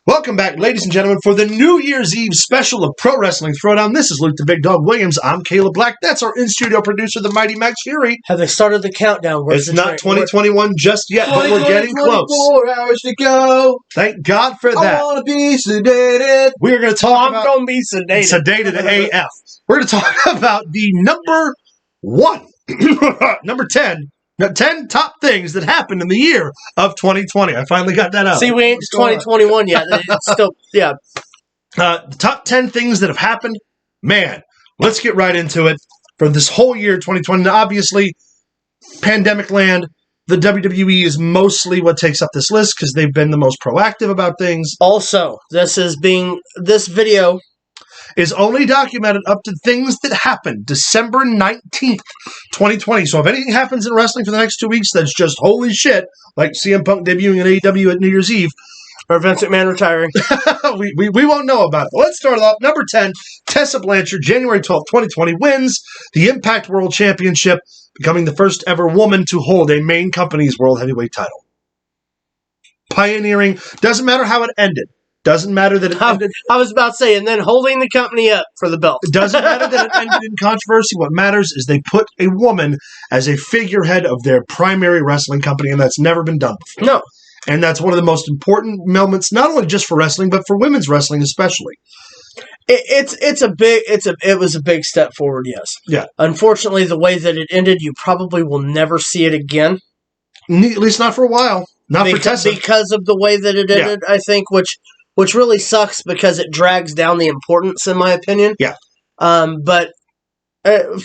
Welcome back, ladies and gentlemen, for the New Year's Eve special of Pro Wrestling Throwdown. This is Luke the Big Dog Williams. I'm Caleb Black. That's our in-studio producer, the Mighty Max Fury. Have they started the countdown? It's not 2021 just yet, but we're getting close. 24 hours to go. Thank God for that. I want to be sedated. We're going to talk about... I'm going to be sedated. Sedated AF. We're going to talk about the number 10 top things that happened in the year of 2020. I finally got that out. See, we ain't 2021 yet. It's still, yeah. The top 10 things that have happened. Man, let's get right into it. For this whole year, 2020, now, obviously, pandemic land, the WWE is mostly what takes up this list because they've been the most proactive about things. Also, this video is only documented up to things that happened December 19th, 2020. So if anything happens in wrestling for the next 2 weeks that's just holy shit, like CM Punk debuting in AEW at New Year's Eve, or Vince McMahon retiring, we won't know about it. But let's start off. Number 10, Tessa Blanchard, January 12th, 2020, wins the Impact World Championship, becoming the first ever woman to hold a main company's World Heavyweight title. Pioneering, doesn't matter how it ended. Doesn't matter that it ended. I was about to say, and then holding the company up for the belt. It doesn't matter that it ended in controversy. What matters is they put a woman as a figurehead of their primary wrestling company, and that's never been done before. No. And that's one of the most important moments, not only just for wrestling, but for women's wrestling especially. It was a big step forward, yes. Yeah. Unfortunately, the way that it ended, you probably will never see it again. At least not for a while. Not for Tessa. Because of the way that it ended, yeah. I think, which really sucks because it drags down the importance, in my opinion. Yeah. But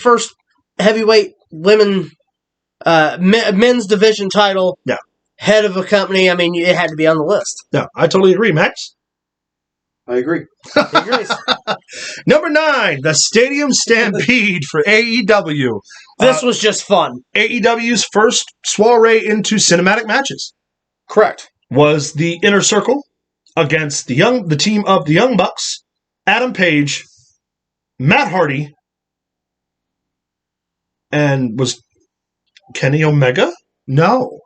first heavyweight women men's division title. Yeah. Head of a company. I mean, it had to be on the list. Yeah, I totally agree, Max. I agree. He agrees. Number 9, the Stadium Stampede for AEW. This was just fun. AEW's first soiree into cinematic matches. Correct. Was the Inner Circle against the team of the Young Bucks, Adam Page, Matt Hardy, and was Kenny Omega? No.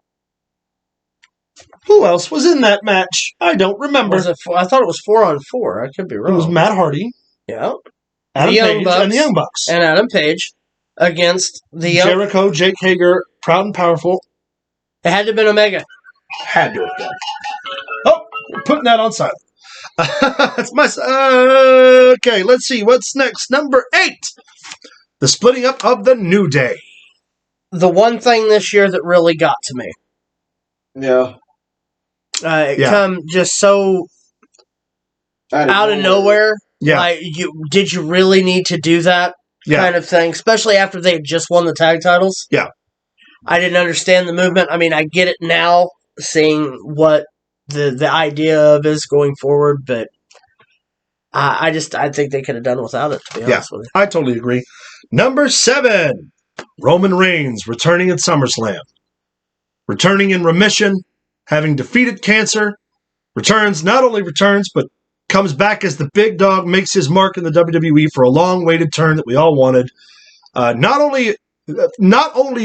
Who else was in that match? I don't remember. I thought it was 4-on-4. I could be wrong. It was Matt Hardy. Yeah. Adam Page and the Young Bucks. And Adam Page against the Jericho, Jake Hager, Proud and Powerful. It had to have been Omega. Had to have been. Oh, we're putting that on silent. That's my... okay, let's see. What's next? Number 8. The splitting up of the New Day. The one thing this year that really got to me. Yeah. Come just so out of nowhere. Yeah. Like, did you really need to do that kind of thing? Especially after they had just won the tag titles. Yeah. I didn't understand the movement. I mean, I get it now, seeing what the idea of is going forward, but I think they could have done without it, to be honest with you. I totally agree. Number 7, Roman Reigns returning at SummerSlam. Returning in remission, having defeated cancer, not only returns, but comes back as the big dog, makes his mark in the WWE for a long-awaited turn that we all wanted. Not only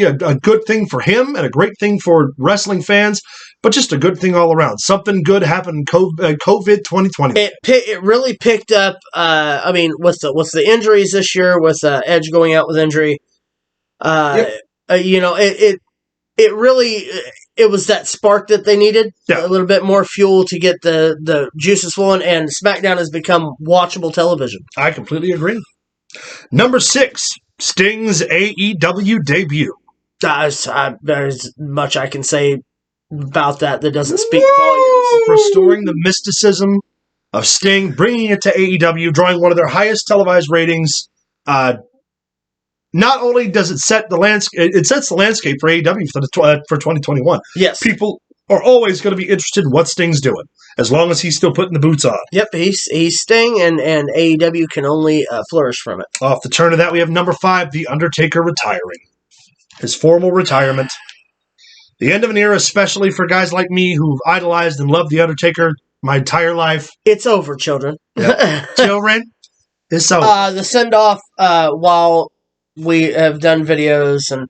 a good thing for him and a great thing for wrestling fans, but just a good thing all around. Something good happened in COVID 2020. It really picked up. I mean, with the injuries this year, with Edge going out with injury, it really was that spark that they needed. Yeah. A little bit more fuel to get the juices flowing, and SmackDown has become watchable television. I completely agree. Number 6, Sting's AEW debut. There's much I can say about that doesn't speak volumes. Restoring the mysticism of Sting, bringing it to AEW, drawing one of their highest televised ratings. Not only does it set the landscape, it sets the landscape for AEW for 2021. Yes. People are always going to be interested in what Sting's doing, as long as he's still putting the boots on. Yep, he's Sting, and AEW can only flourish from it. Off the turn of that, we have number 5, The Undertaker retiring. His formal retirement. The end of an era, especially for guys like me who've idolized and loved The Undertaker my entire life. It's over, children. Yep. Children, it's over. The send-off, while we have done videos and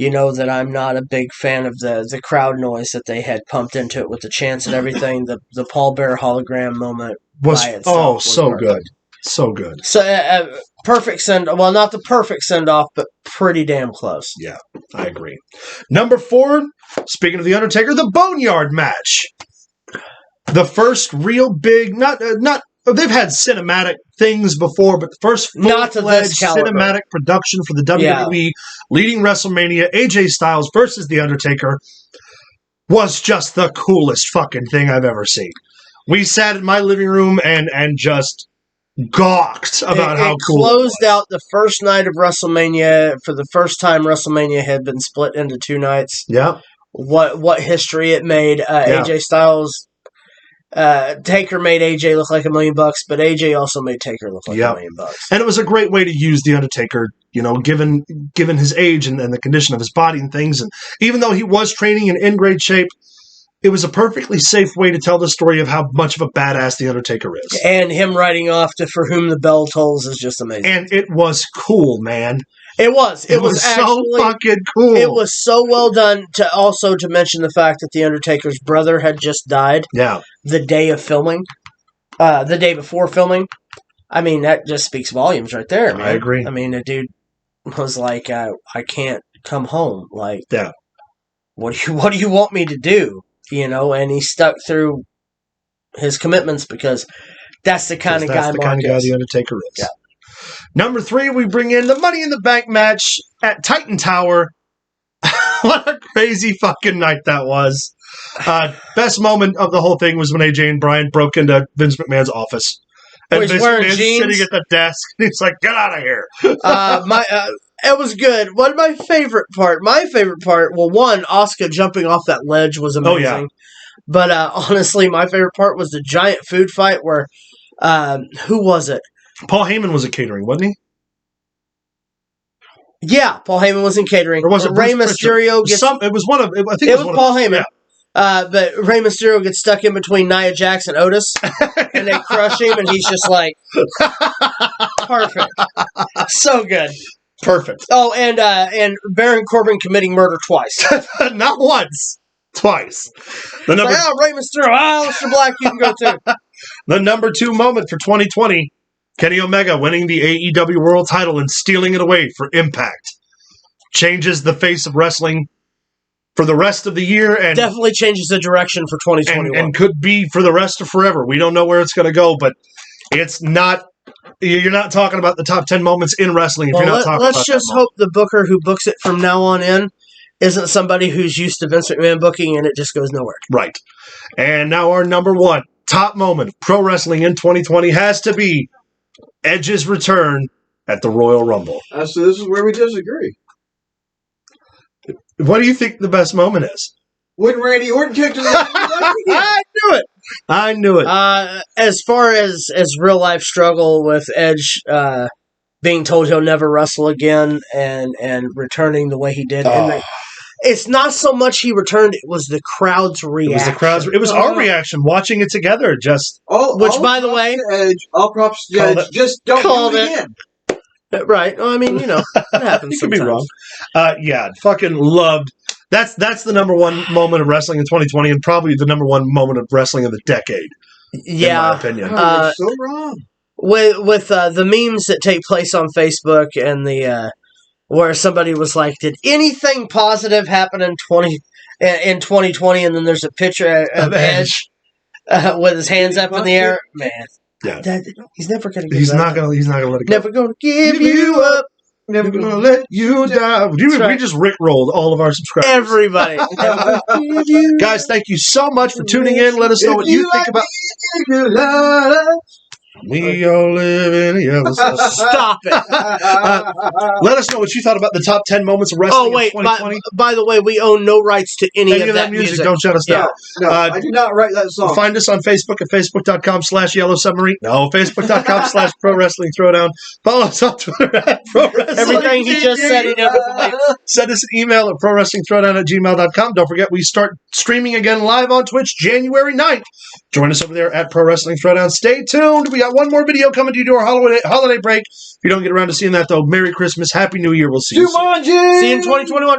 you know that I'm not a big fan of the crowd noise that they had pumped into it with the chants and everything. The Paul Bearer hologram moment Was by itself was so perfect. good. So good. So perfect well, not the perfect send off, but pretty damn close. Yeah, I agree. Number 4, speaking of The Undertaker, the Boneyard match. The first real big, not they've had cinematic things before, but the first Not to this full-fledged caliber. cinematic production for the WWE leading WrestleMania, AJ Styles versus The Undertaker, was just the coolest fucking thing I've ever seen. We sat in my living room and just gawked about how cool it closed out the first night of WrestleMania. For the first time, WrestleMania had been split into 2 nights. Yeah. What history it made. AJ Styles, Taker made AJ look like $1 million, but AJ also made Taker look like $1 million. And it was a great way to use The Undertaker, you know, given his age and the condition of his body and things. And even though he was training and in great shape, it was a perfectly safe way to tell the story of how much of a badass The Undertaker is. And him riding off to For Whom the Bell Tolls is just amazing. And it was cool, man. It was. It was so fucking cool. It was so well done to mention the fact that The Undertaker's brother had just died. Yeah. The day of filming. The day before filming. I mean, that just speaks volumes right there, man. I agree. I mean, the dude was like, I can't come home. Like, yeah. What do you want me to do? You know, and he stuck through his commitments because that's the kind of guy The Undertaker is. Yeah. Number 3, we bring in the Money in the Bank match at Titan Tower. What a crazy fucking night that was. Best moment of the whole thing was when AJ and Brian broke into Vince McMahon's office. And he's Vince wearing McMahon's jeans. sitting at the desk. He's like, get out of here. It was good. My favorite part, well, one, Asuka jumping off that ledge was amazing. Oh, yeah. But honestly, my favorite part was the giant food fight where, who was it? Paul Heyman was at catering, wasn't he? Yeah, Paul Heyman was in catering. Or was it Rey Bruce Mysterio gets... It was one of... I think it was Paul Heyman. Yeah. But Rey Mysterio gets stuck in between Nia Jax and Otis, and they crush him, and he's just like, perfect. So good. Perfect. Oh, and Baron Corbin committing murder twice. Not once. Twice. Rey Mysterio, Mr. Black, you can go too. The number 2 moment for 2020, Kenny Omega winning the AEW World title and stealing it away for Impact. Changes the face of wrestling for the rest of the year. And definitely changes the direction for 2021. And could be for the rest of forever. We don't know where it's going to go, but it's not... You're not talking about the top 10 moments in wrestling if you're not talking about let's just hope the booker who books it from now on in isn't somebody who's used to Vince McMahon booking and it just goes nowhere. Right. And now our number 1 top moment of pro wrestling in 2020 has to be Edge's return at the Royal Rumble. So this is where we disagree. What do you think the best moment is? When Randy Orton kicked him. I knew it. As far as real life struggle with Edge being told he'll never wrestle again and returning the way he did. Oh. It's not so much he returned, it was the crowd's reaction. It was our reaction watching it together. Just by the way, Edge, all props to Edge. Just don't do it again. Right. Well, I mean, you know, it happens. You could be wrong. Yeah, fucking loved. That's the number 1 moment of wrestling in 2020, and probably the number 1 moment of wrestling of the decade. Yeah, in my opinion. You're so wrong. With the memes that take place on Facebook and the where somebody was like, "Did anything positive happen in 2020?" And then there's a picture of Edge with his hands up in the air. Man, yeah, he's never gonna. He's not gonna let it go. Never gonna give you up. Never gonna let you die. We just rickrolled all of our subscribers. Everybody. Guys, thank you so much for tuning in. Let us know what you think about. We all live in yellow. Stop it. Let us know what you thought about the top 10 moments of wrestling in 2020. By the way, we own no rights to any of that music. Don't shut us down. No, I did not write that song. Find us on Facebook at facebook.com/Yellow Submarine. No, facebook.com/Pro Wrestling Throwdown. Follow us on Twitter at Pro Wrestling. Everything he just said, he never believed. Send us an email at prowrestlingthrowdown@gmail.com. Don't forget, we start streaming again live on Twitch January 9th. Join us over there at Pro Wrestling Throwdown. Stay tuned. We got one more video coming to you to our holiday break. If you don't get around to seeing that, though, Merry Christmas, Happy New Year. We'll see you soon. See you in 2021.